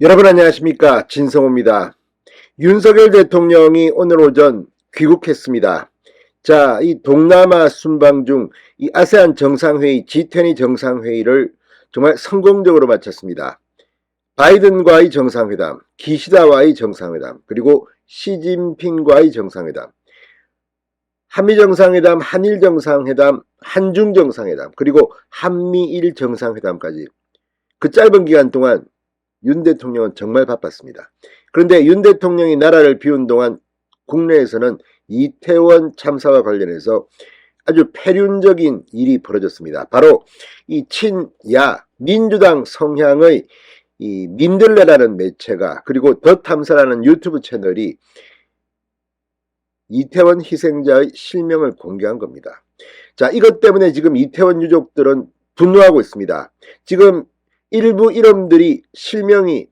여러분 안녕하십니까, 진성호입니다. 윤석열 대통령이 오늘 오전 귀국했습니다. 자, 이 동남아 순방 중 이 아세안 정상회의 G20 정상회의를 정말 성공적으로 마쳤습니다. 바이든과의 정상회담, 기시다와의 정상회담, 그리고 시진핑과의 정상회담, 한미 정상회담, 한일 정상회담, 한중 정상회담, 그리고 한미일 정상회담까지 그 짧은 기간 동안 윤 대통령은 정말 바빴습니다. 그런데 윤 대통령이 나라를 비운 동안 국내에서는 이태원 참사와 관련해서 아주 폐륜적인 일이 벌어졌습니다. 바로 이 친야 민주당 성향의 이 민들레라는 매체가, 그리고 더 탐사라는 유튜브 채널이 이태원 희생자의 실명을 공개한 겁니다. 자, 이것 때문에 지금 이태원 유족들은 분노하고 있습니다. 지금 일부 이름들이 실명이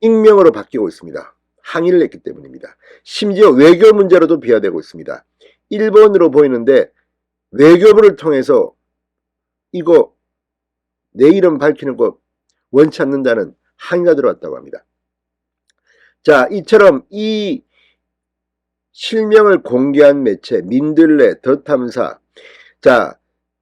익명으로 바뀌고 있습니다. 항의를 했기 때문입니다. 심지어 외교 문제로도 비화되고 있습니다. 일본으로 보이는데 외교부를 통해서 이거 내 이름 밝히는 거 원치 않는다는 항의가 들어왔다고 합니다. 자, 이처럼 이 실명을 공개한 매체 민들레, 더 탐사, 자,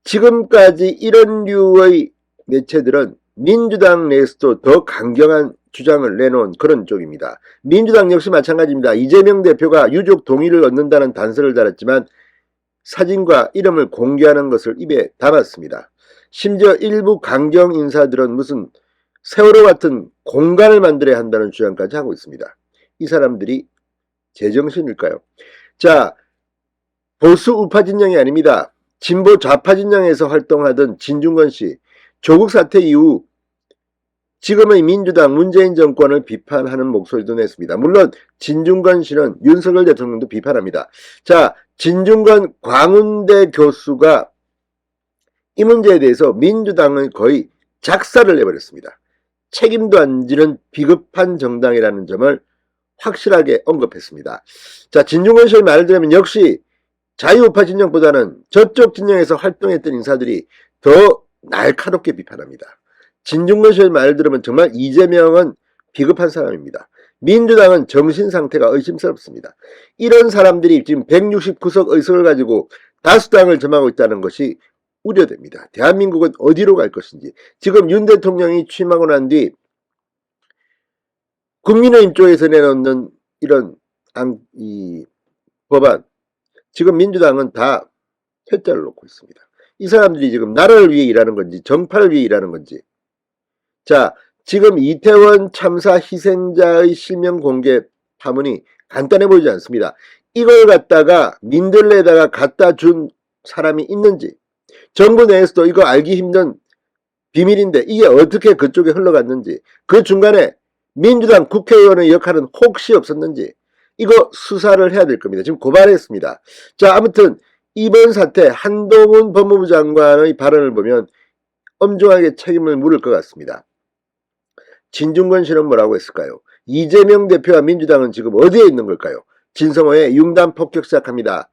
지금까지 이런 류의 매체들은 민주당 내에서도 더 강경한 주장을 내놓은 그런 쪽입니다. 민주당 역시 마찬가지입니다. 이재명 대표가 유족 동의를 얻는다는 단서를 달았지만 사진과 이름을 공개하는 것을 입에 담았습니다. 심지어 일부 강경 인사들은 무슨 세월호 같은 공간을 만들어야 한다는 주장까지 하고 있습니다. 이 사람들이 제정신일까요? 자, 보수 우파 진영이 아닙니다. 진보 좌파 진영에서 활동하던 진중권 씨, 조국 사태 이후 지금의 민주당 문재인 정권을 비판하는 목소리도 냈습니다. 물론 진중권 씨는 윤석열 대통령도 비판합니다. 자, 진중권 광운대 교수가 이 문제에 대해서 민주당은 거의 작사를 내버렸습니다. 책임도 안 지는 비급한 정당이라는 점을 확실하게 언급했습니다. 자, 진중권 씨의 말을 들으면 역시 자유우파 진영보다는 저쪽 진영에서 활동했던 인사들이 더 날카롭게 비판합니다. 진중권 씨의 말을 들으면 정말 이재명은 비겁한 사람입니다. 민주당은 정신상태가 의심스럽습니다. 이런 사람들이 지금 169석 의석을 가지고 다수당을 점하고 있다는 것이 우려됩니다. 대한민국은 어디로 갈 것인지. 지금 윤 대통령이 취임하고 난 뒤 국민의힘 쪽에서 내놓는 이런 이 법안, 지금 민주당은 다 퇴짜를 놓고 있습니다. 이 사람들이 지금 나라를 위해 일하는 건지 정파를 위해 일하는 건지. 자, 지금 이태원 참사 희생자의 실명 공개 파문이 간단해 보이지 않습니다. 이걸 갖다가 민들레에다가 갖다 준 사람이 있는지, 정부 내에서도 이거 알기 힘든 비밀인데 이게 어떻게 그쪽에 흘러갔는지, 그 중간에 민주당 국회의원의 역할은 혹시 없었는지, 이거 수사를 해야 될 겁니다. 지금 고발했습니다. 자, 아무튼 이번 사태 한동훈 법무부 장관의 발언을 보면 엄중하게 책임을 물을 것 같습니다. 진중권 씨는 뭐라고 했을까요? 이재명 대표와 민주당은 지금 어디에 있는 걸까요? 진성호의 융단 폭격 시작합니다.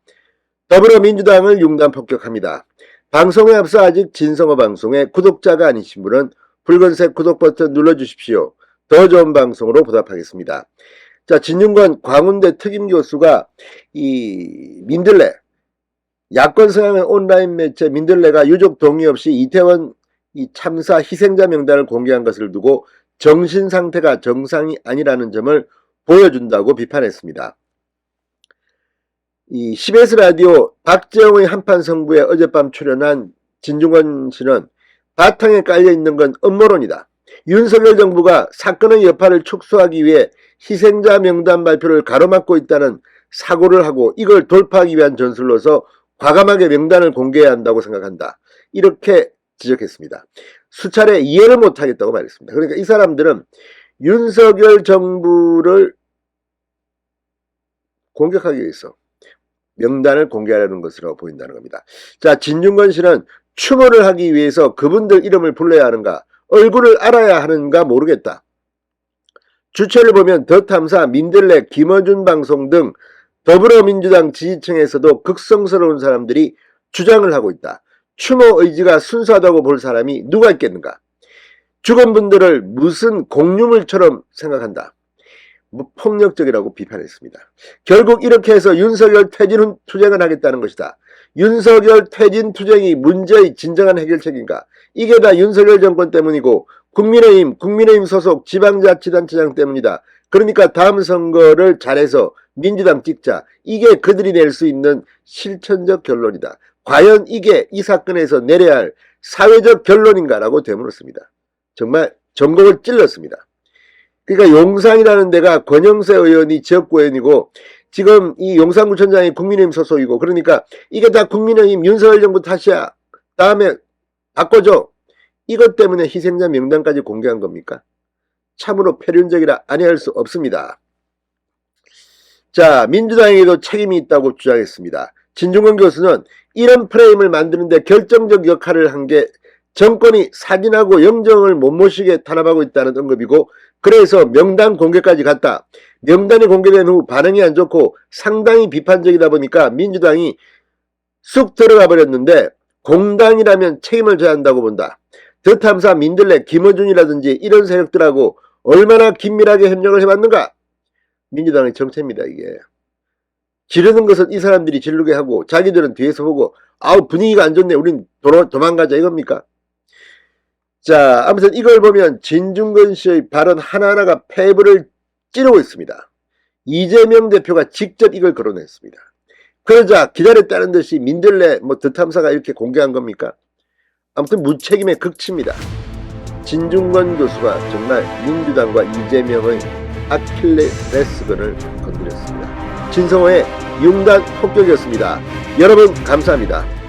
더불어민주당을 융단 폭격합니다. 방송에 앞서 아직 진성호 방송에 구독자가 아니신 분은 붉은색 구독 버튼 눌러주십시오. 더 좋은 방송으로 보답하겠습니다. 자, 진중권 광운대 특임교수가 이 민들레, 야권 성향의 온라인 매체 민들레가 유족 동의 없이 이태원 이 참사 희생자 명단을 공개한 것을 두고 정신 상태가 정상이 아니라는 점을 보여준다고 비판했습니다. 이 CBS 라디오 박재홍의 한판 승부에 어젯밤 출연한 진중권 씨는 바탕에 깔려있는 건 음모론이다. 윤석열 정부가 사건의 여파를 축소하기 위해 희생자 명단 발표를 가로막고 있다는 사고를 하고 이걸 돌파하기 위한 전술로서 과감하게 명단을 공개해야 한다고 생각한다. 이렇게 지적했습니다. 수차례 이해를 못하겠다고 말했습니다. 그러니까 이 사람들은 윤석열 정부를 공격하기 위해서 명단을 공개하려는 것으로 보인다는 겁니다. 자, 진중권 씨는 추모를 하기 위해서 그분들 이름을 불러야 하는가, 얼굴을 알아야 하는가 모르겠다. 주체를 보면 더 탐사, 민들레, 김어준 방송 등 더불어민주당 지지층에서도 극성스러운 사람들이 주장을 하고 있다. 추모 의지가 순수하다고 볼 사람이 누가 있겠는가? 죽은 분들을 무슨 공유물처럼 생각한다. 뭐 폭력적이라고 비판했습니다. 결국 이렇게 해서 윤석열 퇴진 투쟁을 하겠다는 것이다. 윤석열 퇴진 투쟁이 문제의 진정한 해결책인가? 이게 다 윤석열 정권 때문이고 국민의힘 소속 지방자치단체장 때문이다. 그러니까 다음 선거를 잘해서 민주당 찍자. 이게 그들이 낼 수 있는 실천적 결론이다. 과연 이게 이 사건에서 내려야 할 사회적 결론인가라고 되물었습니다. 정말 전곡을 찔렀습니다. 그러니까 용산이라는 데가 권영세 의원이 지역구의원이고 지금 이 용산구청장이 국민의힘 소속이고 그러니까 이게 다 국민의힘 윤석열 정부 탓이야. 다음에 바꿔줘. 이것 때문에 희생자 명단까지 공개한 겁니까? 참으로 폐륜적이라 아니할 수 없습니다. 자, 민주당에도 책임이 있다고 주장했습니다. 진중권 교수는 이런 프레임을 만드는데 결정적 역할을 한 게 정권이 사진하고 영정을 못 모시게 탄압하고 있다는 언급이고 그래서 명단 공개까지 갔다. 명단이 공개된 후 반응이 안 좋고 상당히 비판적이다 보니까 민주당이 쑥 들어가 버렸는데 공당이라면 책임을 져야 한다고 본다. 더 탐사 민들레 김어준이라든지 이런 세력들하고 얼마나 긴밀하게 협력을 해봤는가? 민주당의 정체입니다. 이게. 지르는 것은 이 사람들이 지르게 하고 자기들은 뒤에서 보고 아우 분위기가 안 좋네 우린 도망가자 이겁니까? 자, 아무튼 이걸 보면 진중권 씨의 발언 하나하나가 폐부를 찌르고 있습니다. 이재명 대표가 직접 이걸 거론했습니다. 그러자 기다렸다는 듯이 민들레 더 탐사가 이렇게 공개한 겁니까? 아무튼 무책임의 극치입니다. 진중권 교수가 정말 민주당과 이재명의 아킬레스건을 건드렸습니다. 진성호의 융단 폭격이었습니다. 여러분 감사합니다.